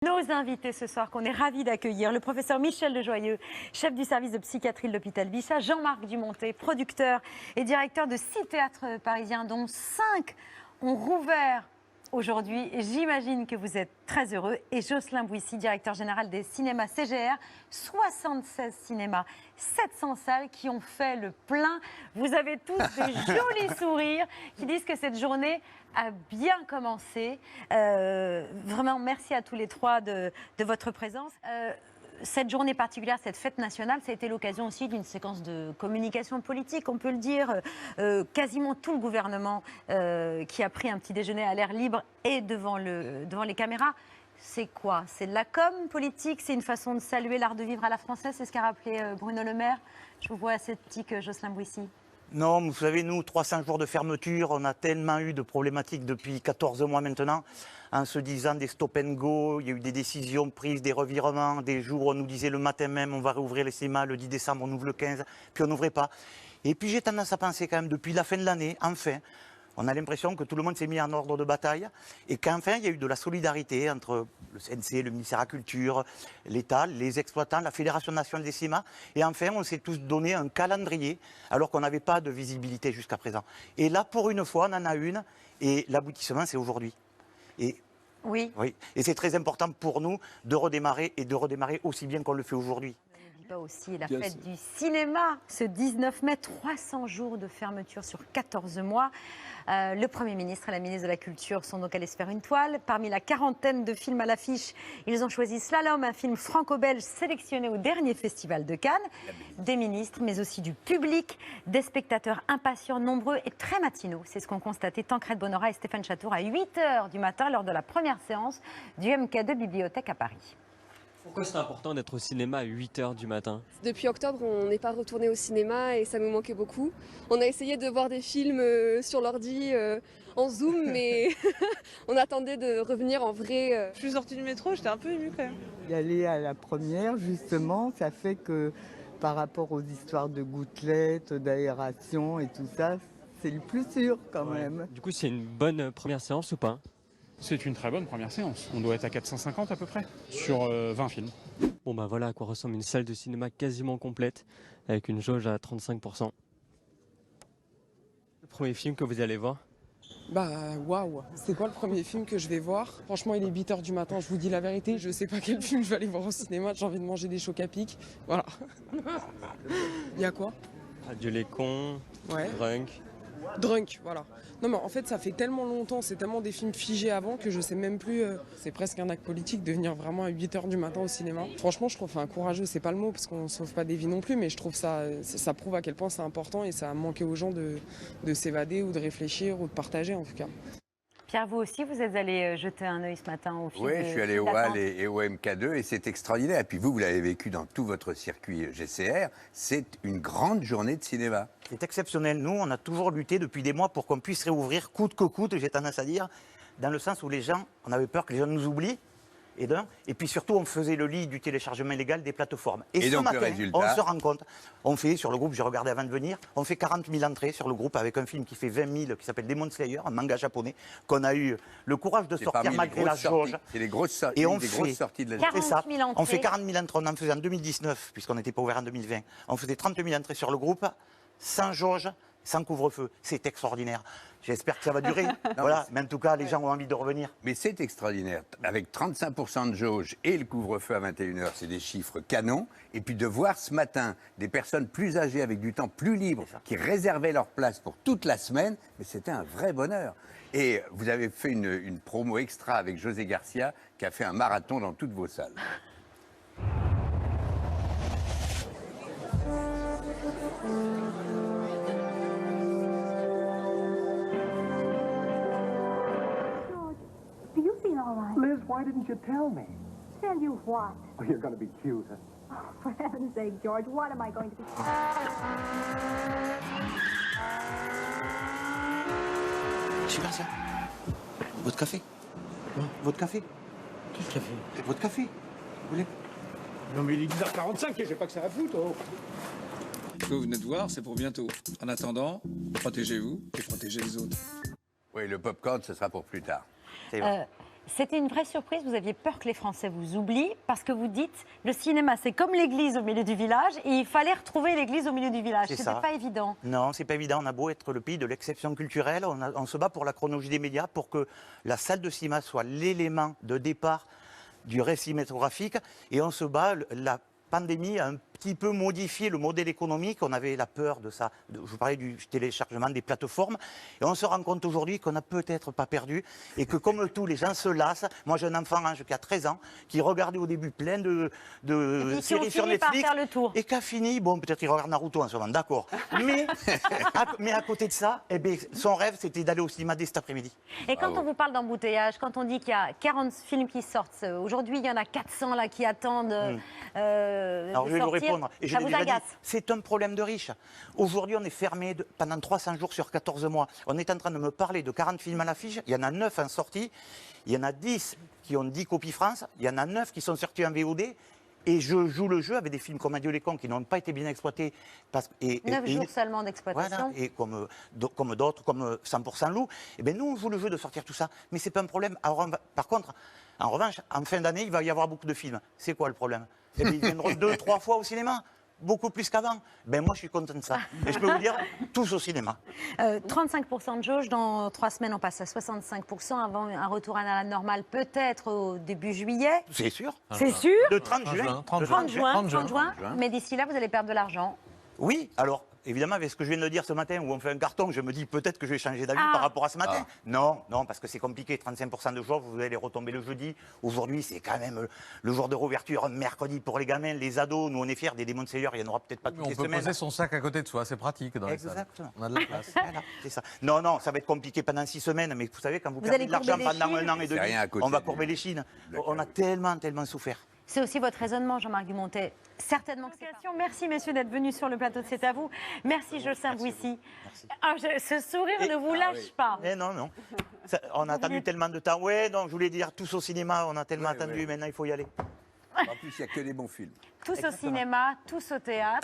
Nos invités ce soir, qu'on est ravis d'accueillir, le professeur Michel Dejoyeux, chef du service de psychiatrie de l'hôpital Bichat, Jean-Marc Dumontet, producteur et directeur de 6 théâtres parisiens, dont 5 ont rouvert aujourd'hui. J'imagine que vous êtes très heureux. Et Jocelyn Bouissy, directeur général des cinémas CGR, 76 cinémas, 700 salles qui ont fait le plein. Vous avez tous des jolis sourires qui disent que cette journée a bien commencé. Vraiment, merci à tous les trois de votre présence. Cette journée particulière, cette fête nationale, ça a été l'occasion aussi d'une séquence de communication politique, on peut le dire. Quasiment tout le gouvernement qui a pris un petit déjeuner à l'air libre et devant les caméras. C'est quoi? C'est de la com politique? C'est une façon de saluer l'art de vivre à la française? C'est ce qu'a rappelé Bruno Le Maire. Je vous vois sceptique, Jocelyn Bouissy. Non, vous savez, nous, 300 jours de fermeture, on a tellement eu de problématiques depuis 14 mois maintenant, en se disant des stop and go, il y a eu des décisions prises, des revirements, des jours où on nous disait le matin même, on va réouvrir les cinémas, le 10 décembre, on ouvre le 15, puis on n'ouvrait pas. Et puis j'ai tendance à penser quand même, depuis la fin de l'année, enfin, on a l'impression que tout le monde s'est mis en ordre de bataille et qu'enfin, il y a eu de la solidarité entre le CNC, le ministère de la Culture, l'État, les exploitants, la Fédération nationale des cinémas. Et enfin, on s'est tous donné un calendrier alors qu'on n'avait pas de visibilité jusqu'à présent. Et là, pour une fois, on en a une et l'aboutissement, c'est aujourd'hui. Oui. Et c'est très important pour nous de redémarrer et de redémarrer aussi bien qu'on le fait aujourd'hui. Aussi la fête du cinéma, ce 19 mai, 300 jours de fermeture sur 14 mois. Le Premier ministre et la ministre de la Culture sont donc allés se faire une toile. Parmi la quarantaine de films à l'affiche, ils ont choisi Slalom, un film franco-belge sélectionné au dernier festival de Cannes. Des ministres, mais aussi du public, des spectateurs impatients, nombreux et très matinaux. C'est ce qu'ont constaté Tancrède Bonora et Stéphane Chatour à 8 h du matin lors de la première séance du MK2 Bibliothèque à Paris. Pourquoi c'est important d'être au cinéma à 8 h du matin? Depuis octobre, on n'est pas retourné au cinéma et ça nous manquait beaucoup. On a essayé de voir des films sur l'ordi, en Zoom, mais on attendait de revenir en vrai. Je suis sortie du métro, j'étais un peu émue quand même. Y aller à la première, justement, ça fait que par rapport aux histoires de gouttelettes, d'aération et tout ça, c'est le plus sûr quand même. Du coup, c'est une bonne première séance ou pas? C'est une très bonne première séance. On doit être à 450 à peu près, sur 20 films. Bon bah voilà à quoi ressemble une salle de cinéma quasiment complète, avec une jauge à 35%. Le premier film que vous allez voir? Bah waouh, c'est quoi le premier film que je vais voir? Franchement, il est 8 h du matin, je vous dis la vérité, je sais pas quel film je vais aller voir au cinéma, j'ai envie de manger des chocs à pic, voilà. Il y a quoi? Adieu les cons, Ouais. Drunk, voilà. Non mais en fait ça fait tellement longtemps, c'est tellement des films figés avant que je sais même plus, c'est presque un acte politique de venir vraiment à 8 h du matin au cinéma. Franchement je trouve, courageux c'est pas le mot parce qu'on sauve pas des vies non plus, mais je trouve ça prouve à quel point c'est important et ça a manqué aux gens de s'évader ou de réfléchir ou de partager en tout cas. Pierre, vous aussi, vous êtes allé jeter un œil ce matin au film. Oui, je suis allé au HAL et au MK2 et c'est extraordinaire. Et puis vous l'avez vécu dans tout votre circuit GCR, c'est une grande journée de cinéma. C'est exceptionnel. Nous, on a toujours lutté depuis des mois pour qu'on puisse réouvrir coûte que coûte, j'ai tendance à dire, dans le sens où les gens, on avait peur que les gens nous oublient. Et puis surtout, on faisait le lit du téléchargement illégal des plateformes. Et ce donc, matin, le résultat... on se rend compte, on fait sur le groupe, j'ai regardé avant de venir, on fait 40 000 entrées sur le groupe avec un film qui fait 20 000, qui s'appelle Demon Slayer, un manga japonais, qu'on a eu le courage de sortir malgré la jauge. C'est les grosses sorties, sorties de la journée. 40 000 entrées. On fait 40 000 entrées, on en faisait en 2019, puisqu'on n'était pas ouvert en 2020. On faisait 30 000 entrées sur le groupe, sans jauge, sans couvre-feu. C'est extraordinaire. J'espère que ça va durer. Voilà. Mais en tout cas, les gens ont envie de revenir. Mais c'est extraordinaire. Avec 35% de jauge et le couvre-feu à 21 h, c'est des chiffres canons. Et puis de voir ce matin des personnes plus âgées avec du temps plus libre qui réservaient leur place pour toute la semaine, mais c'était un vrai bonheur. Et vous avez fait une promo extra avec José Garcia qui a fait un marathon dans toutes vos salles. Liz, why didn't you tell me? Tell you what? Oh, you're going to be cute. Oh, for heaven's sake, George, what am I going to be? C'est pas ça. Votre café. Votre café. Quel café? Votre café. Vous voulez? Non, mais il est 10h45 et j'ai pas que ça à foutre. Oh. Ce que vous venez de voir, c'est pour bientôt. En attendant, protégez-vous et protégez les autres. Oui, le popcorn, ce sera pour plus tard. C'était une vraie surprise. Vous aviez peur que les Français vous oublient parce que vous dites le cinéma, c'est comme l'église au milieu du village et il fallait retrouver l'église au milieu du village. C'est C'était ça. pas évident. Non, c'est pas évident. On a beau être le pays de l'exception culturelle, on se bat pour la chronologie des médias, pour que la salle de cinéma soit l'élément de départ du récit cinématographique. Et on se bat. La pandémie a un petit peu modifié le modèle économique. On avait la peur de ça. Je vous parlais du téléchargement des plateformes. Et on se rend compte aujourd'hui qu'on n'a peut-être pas perdu. Et que comme tout, les gens se lassent. Moi, j'ai un enfant qui a 13 ans, qui regardait au début plein de séries sur Netflix. Par faire le tour. Et qu'a fini, bon, peut-être il regarde Naruto en ce moment, d'accord. Mais à côté de ça, eh bien, son rêve, c'était d'aller au cinéma dès cet après-midi. Et quand on vous parle d'embouteillage, quand on dit qu'il y a 40 films qui sortent, aujourd'hui il y en a 400 là qui attendent Alors, de je vais vous sortir, répondre. Et je ça l'ai vous déjà dit, agace? c'est un problème de riches. Aujourd'hui, on est fermé pendant 300 jours sur 14 mois. On est en train de me parler de 40 films à l'affiche. Il y en a 9 en sortie. Il y en a 10 qui ont 10 copies France. Il y en a 9 qui sont sortis en VOD. Et je joue le jeu avec des films comme Adieu les cons qui n'ont pas été bien exploités. 9 jours seulement d'exploitation. Voilà, et comme d'autres, comme 100% Loup. Eh bien, nous, on joue le jeu de sortir tout ça. Mais ce n'est pas un problème. Alors, par contre, en revanche, en fin d'année, il va y avoir beaucoup de films. C'est quoi le problème? Eh bien, ils viendront 2-3 fois au cinéma. Beaucoup plus qu'avant. Ben moi, je suis content de ça. Et je peux vous dire, tous au cinéma. 35% de jauge, dans 3 semaines, on passe à 65% avant un retour à la normale, peut-être au début juillet. C'est sûr. C'est sûr. De 30 juin. 30 juin. Mais d'ici là, vous allez perdre de l'argent. Oui, alors évidemment, avec ce que je viens de dire ce matin, où on fait un carton, je me dis peut-être que je vais changer d'avis par rapport à ce matin. Non, parce que c'est compliqué. 35% de jours, vous allez retomber le jeudi. Aujourd'hui, c'est quand même le jour de réouverture, mercredi pour les gamins, les ados. Nous, on est fiers des Demon Slayer, il n'y en aura peut-être pas toutes les semaines. On peut poser son sac à côté de soi, c'est pratique dans les salles. Exactement. On a de la place. Voilà, c'est ça. Non, ça va être compliqué pendant 6 semaines, mais vous savez, quand vous perdez de l'argent pendant 1 an et demi, on va courber les chines. On a tellement souffert. C'est aussi votre raisonnement, Jean-Marc Dumontet. Certainement que c'est pas... Merci, messieurs, d'être venus sur le plateau de C'est à vous. Merci, Jules Saint-Bouissy. Ce sourire ne vous lâche pas. Mais non. On a attendu tellement de temps. Ouais, donc je voulais dire, tous au cinéma, on a tellement attendu, maintenant il faut y aller. En plus, il n'y a que des bons films. Tous au cinéma, tous au théâtre.